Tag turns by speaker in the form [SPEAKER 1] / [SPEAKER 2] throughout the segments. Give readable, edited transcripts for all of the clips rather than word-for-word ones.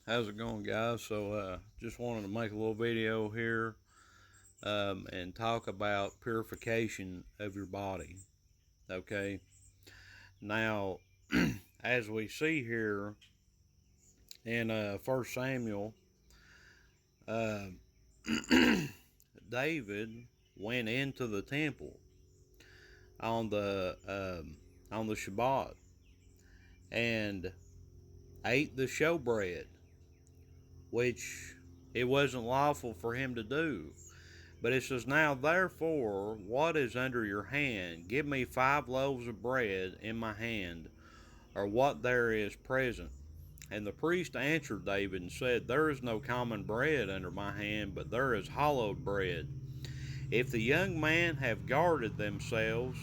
[SPEAKER 1] How's it going, guys? Just wanted to make a little video here and talk about purification of your body. Okay. Now, as we see here in 1 Samuel, uh, David went into the temple on the Shabbat and ate the showbread, which it wasn't lawful for him to do. But it says, "Now therefore, what is under your hand? Give me 5 loaves of bread in my hand, or what there is present." And the priest answered David and said, "There is no common bread under my hand, but there is hollowed bread. If the young man have guarded themselves,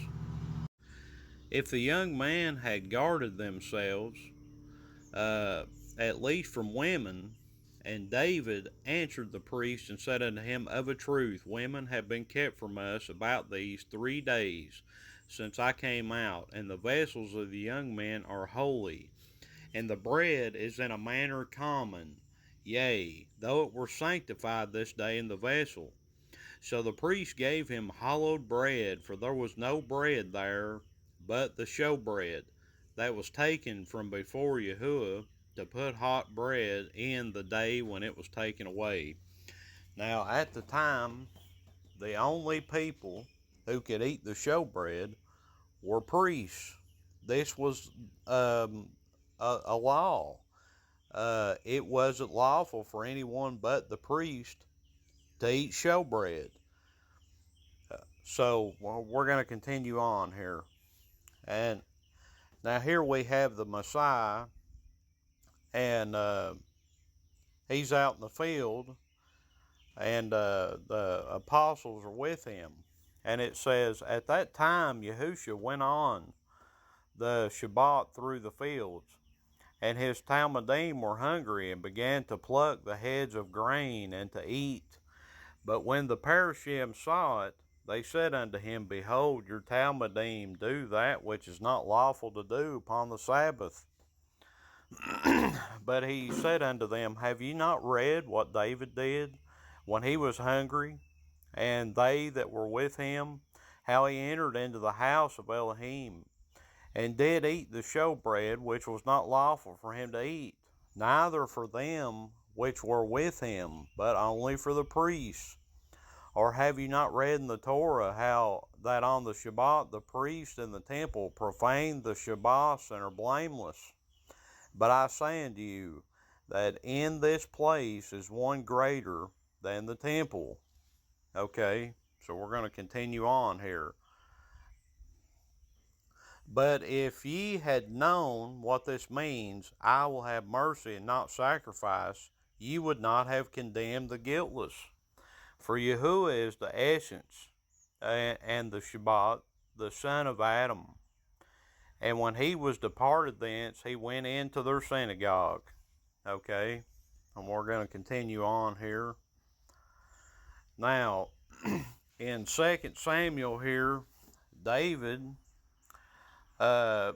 [SPEAKER 1] if the young man had guarded themselves, at least from women." And David answered the priest and said unto him, "Of a truth, women have been kept from us about these 3 days since I came out, and the vessels of the young men are holy, and the bread is in a manner common, yea, though it were sanctified this day in the vessel." So the priest gave him hollowed bread, for there was no bread there but the showbread that was taken from before Yahuwah, to put hot bread in the day when it was taken away. Now, at the time, the only people who could eat the showbread were priests. This was a law. It wasn't lawful for anyone but the priest to eat showbread. So we're going to continue on here. And now here we have the Messiah, and he's out in the field, and the apostles are with him. And it says, "At that time Yahushua went on the Shabbat through the fields, and his Talmudim were hungry, and began to pluck the heads of grain and to eat. But when the Parashim saw it, they said unto him, Behold, your Talmudim do that which is not lawful to do upon the Sabbath." But he said unto them, "Have ye not read what David did when he was hungry, and they that were with him, how he entered into the house of Elohim, and did eat the showbread which was not lawful for him to eat, neither for them which were with him, but only for the priests? Or have you not read in the Torah how that on the Shabbat the priests in the temple profane the Shabbos and are blameless? But I say unto you that in this place is one greater than the temple." Okay, so we're going to continue on here. "But if ye had known what this means, I will have mercy and not sacrifice, ye would not have condemned the guiltless. For Yahuwah is the essence and the Shabbat, the son of Adam. And when he was departed thence, he went into their synagogue." Okay, and we're going to continue on here. Now, in 2 Samuel here, David, now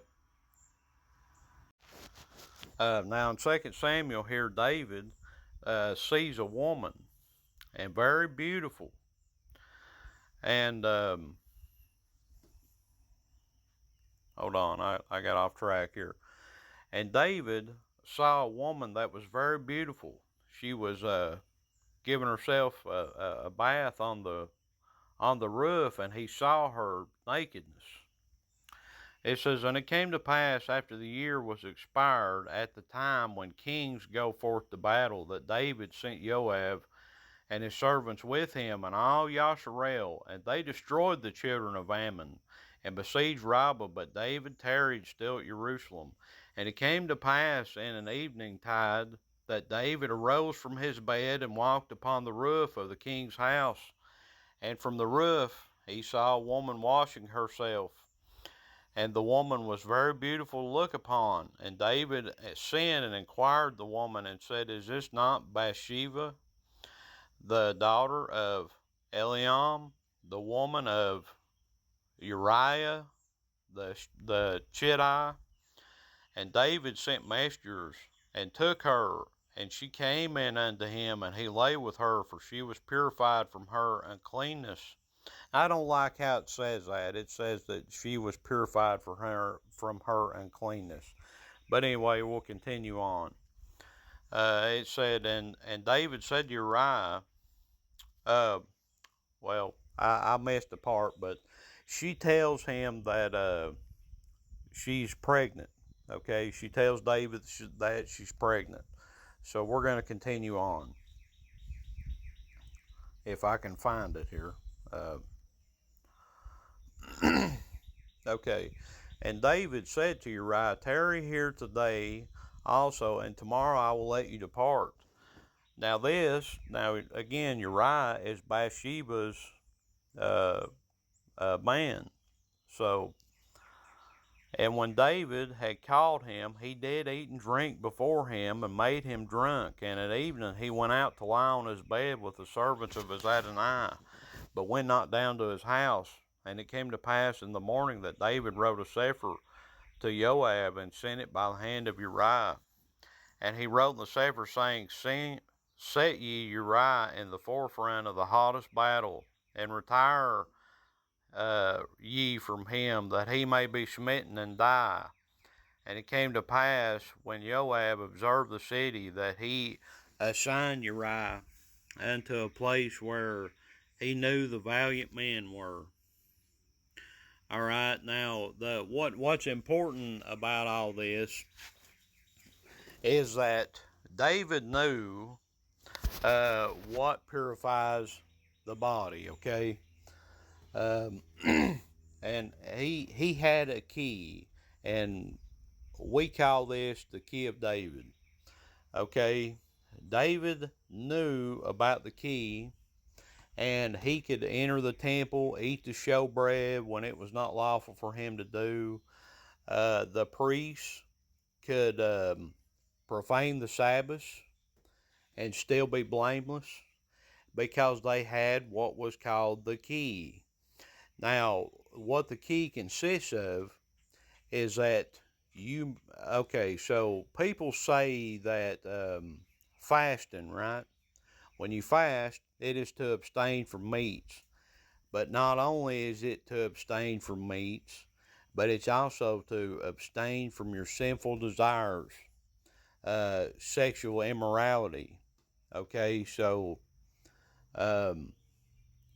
[SPEAKER 1] in 2 Samuel here, David sees a woman, and very beautiful. And, hold on, I got off track here. And David saw a woman that was very beautiful. She was giving herself a bath on the roof, and he saw her nakedness. It says, "And it came to pass after the year was expired, at the time when kings go forth to battle, that David sent Joab and his servants with him, and all Yasharel, and they destroyed the children of Ammon, and besieged Rabbah. But David tarried still at Jerusalem. And it came to pass in an evening tide that David arose from his bed and walked upon the roof of the king's house. And from the roof he saw a woman washing herself. And the woman was very beautiful to look upon. And David sent and inquired the woman, and said, Is this not Bathsheba, the daughter of Eliam, the woman of Uriah the Chittite?" And David sent messengers, and took her, And she came in unto him, and he lay with her, for she was purified from her uncleanness. I don't like how it says that. It says that she was purified from her uncleanness. But anyway, we'll continue on. It said, and David said to Uriah, well, I missed the part, but she tells him that she's pregnant. Okay, she tells David that she's pregnant. So we're going to continue on. If I can find it here. Okay. And David said to Uriah, tarry here today also, and tomorrow I will let you depart. Now again, Uriah is Bathsheba's man. So, and when David had called him, he did eat and drink before him, and made him drunk. And at evening he went out to lie on his bed with the servants of his Adonai, but went not down to his house. And it came to pass in the morning that David wrote a sefer to Joab, and sent it by the hand of Uriah. And he wrote in the sefer, saying, set ye Uriah in the forefront of the hottest battle, and retire ye from him, that he may be smitten and die. And it came to pass, when Joab observed the city, that he assigned Uriah unto a place where he knew the valiant men were. All right, now what's important about all this is that David knew what purifies the body. Okay, and he had a key, and we call this the key of David. Okay, David knew about the key, and he could enter the temple, eat the showbread when it was not lawful for him to do. The priests could profane the Sabbath and still be blameless, because they had what was called the key. Now, what the key consists of is that so people say that fasting, right? When you fast, it is to abstain from meats. But not only is it to abstain from meats, but it's also to abstain from your sinful desires, sexual immorality. Okay, so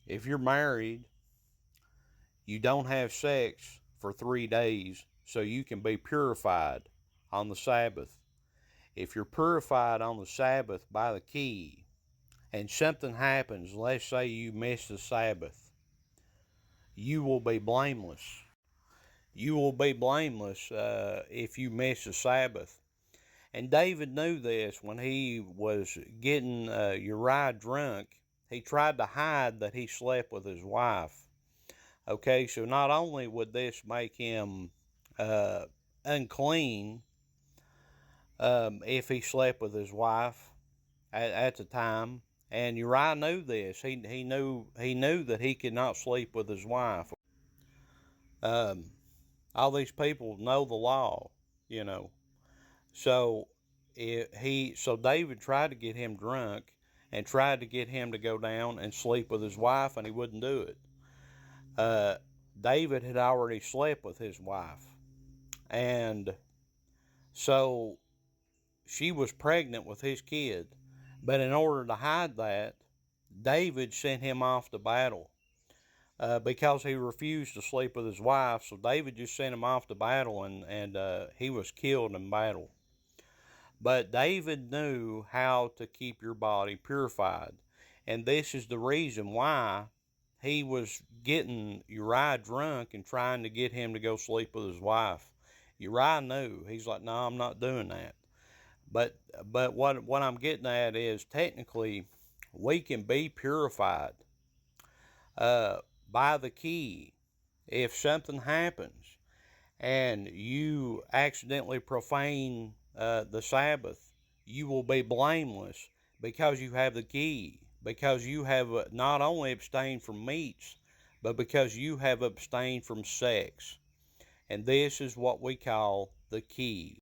[SPEAKER 1] if you're married, you don't have sex for 3 days so you can be purified on the Sabbath. If you're purified on the Sabbath by the key, and something happens, let's say you miss the Sabbath, you will be blameless. You will be blameless if you miss the Sabbath. And David knew this when he was getting Uriah drunk. He tried to hide that he slept with his wife. Okay, so not only would this make him unclean if he slept with his wife at the time, and Uriah knew this. He knew that he could not sleep with his wife. All these people know the law, you know. So David tried to get him drunk, and tried to get him to go down and sleep with his wife, and he wouldn't do it. David had already slept with his wife, and so she was pregnant with his kid. But in order to hide that, David sent him off to battle because he refused to sleep with his wife. So David just sent him off to battle, and he was killed in battle. But David knew how to keep your body purified. And this is the reason why he was getting Uriah drunk and trying to get him to go sleep with his wife. Uriah knew. He's like, no, I'm not doing that. But what I'm getting at is, technically, we can be purified by the key. If something happens and you accidentally profane the Sabbath, you will be blameless because you have the key, because you have not only abstained from meats, but because you have abstained from sex. And this is what we call the key.